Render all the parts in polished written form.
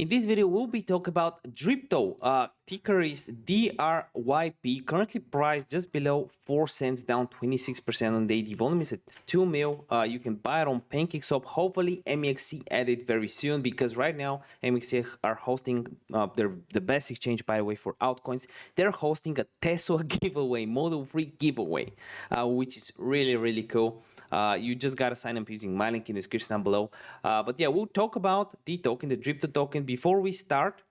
In this video, we'll be talking about Dripto. Ticker is DRYP, currently priced just below 4 cents, down 26% on daily volume. Is at 2 mil. You can buy it on PancakeSwap. Hopefully, MEXC added very soon because right now, MEXC are hosting the best exchange, by the way, for altcoins. They're hosting a Tesla giveaway, Model 3 giveaway, which is really, really cool. You just gotta sign up using my link in the description down below. But yeah, we'll talk about the token, the Dripto token. Before we start,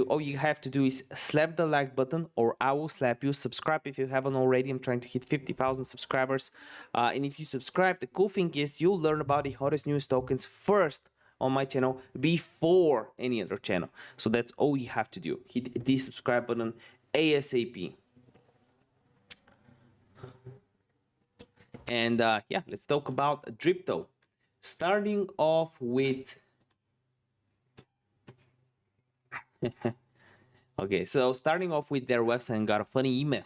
all you have to do is slap the like button, or I will slap you. Subscribe if you haven't already. I'm trying to hit 50,000 subscribers. And if you subscribe, the cool thing is you'll learn about the hottest news tokens first on my channel before any other channel. So that's all you have to do. Hit the subscribe button ASAP. And yeah, let's talk about Dripto. Starting off with okay, so starting off with their website, and got a funny email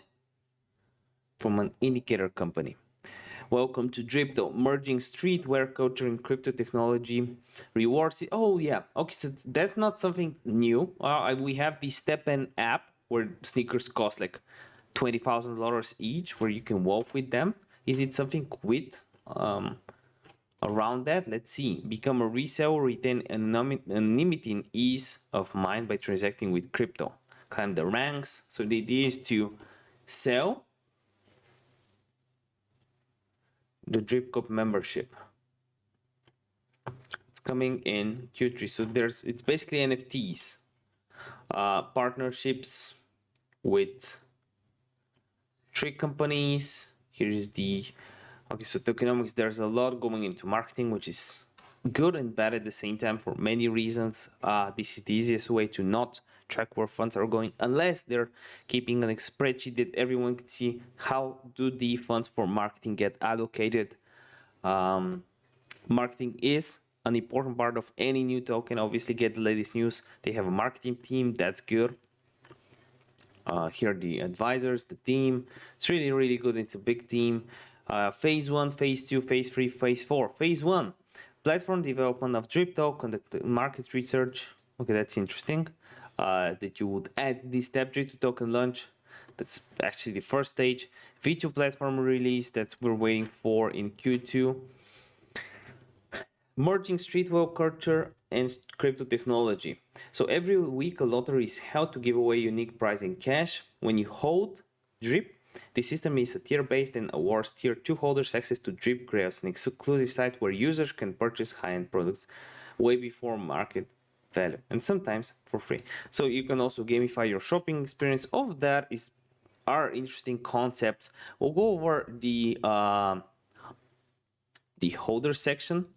from an indicator company. Welcome to Dripto, merging streetwear culture and crypto technology. Rewards. Oh yeah, okay, so that's not something new. We have the StepN app where sneakers cost like $20,000 each, where you can walk with them. Is it something with around that? Let's see. Become a reseller, retain anonymity and ease of mind by transacting with crypto. Climb the ranks. So the idea is to sell the Dripto membership. It's coming in Q3. So it's basically NFTs, partnerships with 3 companies. Here is the okay, so tokenomics. There's a lot going into marketing, which is good and bad at the same time for many reasons. This is the easiest way to not track where funds are going, unless they're keeping a spreadsheet that everyone can see how do the funds for marketing get allocated. Marketing is an important part of any new token. Obviously, get the latest news. They have a marketing team. That's good. Here are the advisors, the team. It's really, really good. It's a big team. Phase 1, Phase 2, Phase 3, Phase 4. Phase 1, platform development of Dripto, conduct market research. Okay, that's interesting. That you would add this step Dripto token launch. That's actually the first stage. V2 platform release that we're waiting for in Q2. Merging streetwear culture and crypto technology. So every week a lottery is held to give away unique prize in cash. When you hold DRYP, the system is a tier-based and awards tier 2 holders access to DRYP Grails, an exclusive site where users can purchase high-end products way before market value, and sometimes for free. So you can also gamify your shopping experience. All of that are interesting concepts. We'll go over the holder section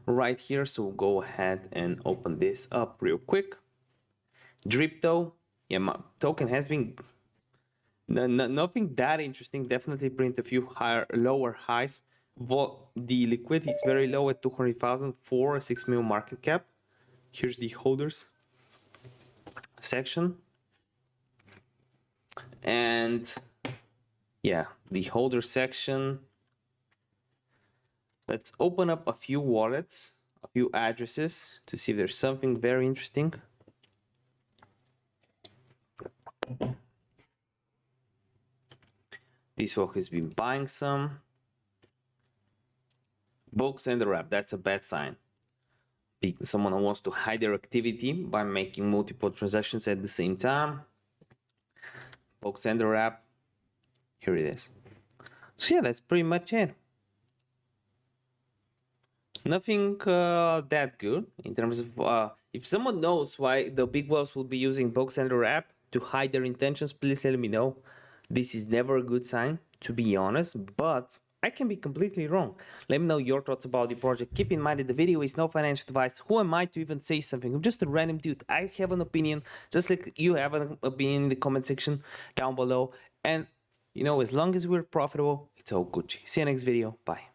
right here. So we'll go ahead and open this up real quick. Dripto, yeah, my token has been nothing that interesting. Definitely print a few lower highs. The liquidity is very low at 200,000 for a 6 mil market cap. Here's the holders section, and yeah, the holder section. Let's open up a few wallets, a few addresses to see if there's something very interesting. This one has been buying some. Books and the wrap, that's a bad sign. Someone who wants to hide their activity by making multiple transactions at the same time. Books and the wrap, here it is. So yeah, that's pretty much it. Nothing that good in terms of if someone knows why the big whales will be using Box and app to hide their intentions, please let me know. This is never a good sign, to be honest, but I can be completely wrong. Let me know your thoughts about the project. Keep in mind that the video is no financial advice. Who am I to even say something? I'm just a random dude. I have an opinion, just like you have an opinion in the comment section down below. And you know, as long as we're profitable, it's all Gucci. See you next video. Bye.